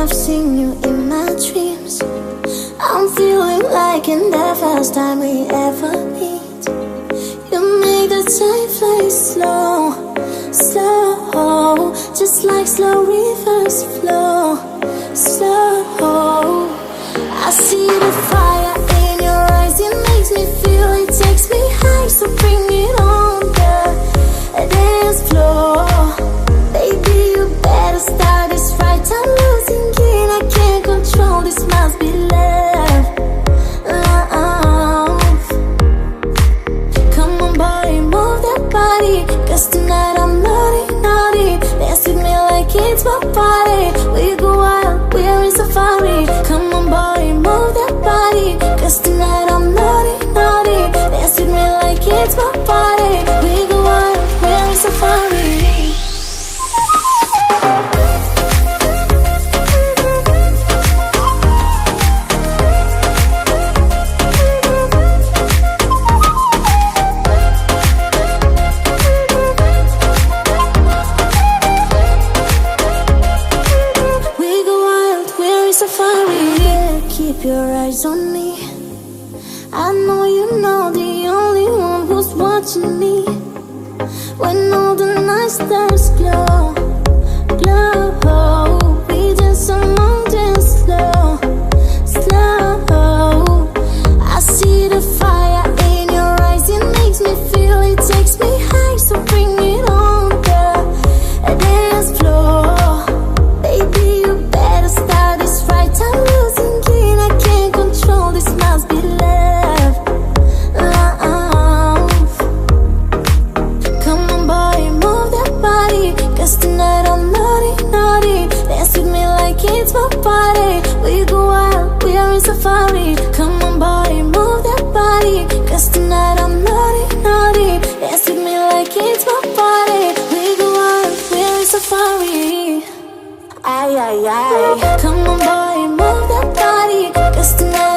I've seen you in my dreams. I'm feeling like in the first time we ever meet. You make the time fly slow, slow, just like slow rivers flow, slow. I see the fire in your eyes, it makes me feel, it takes me high. So bring it on the dance floor. Baby, you better start this right. I'm losing it, I can't control, this must be love, love. Come on boy, move that body, cause tonight I'm naughty, naughty. Dance with me like it's my party. We go wild, we're in safari. Come on boy, move that body, cause tonight I'm naughty, naughty. Dance with me like it's my party. We go wild, we're in safari. Keep your eyes on me. I know you know the only one who's watching me. When all the night stars glow, glow, we dance along, dance slow, slow. I see the fire in your eyes, it makes me feel, it takes me high. So bring it on the dance floor. Baby, you better start this right. I'm losing it, I can't control, this must be love, love. Come on boy, move that body, cause tonight I'm naughty, naughty. Dance with me like it's my party. We go wild, we are in safari. Come on boy, move that body, cause tonight I'm naughty, naughty. Dance with me like it's my party. We go wild, we are in safari. Ay, ay, ay. Come on boy, move that body, cause tonight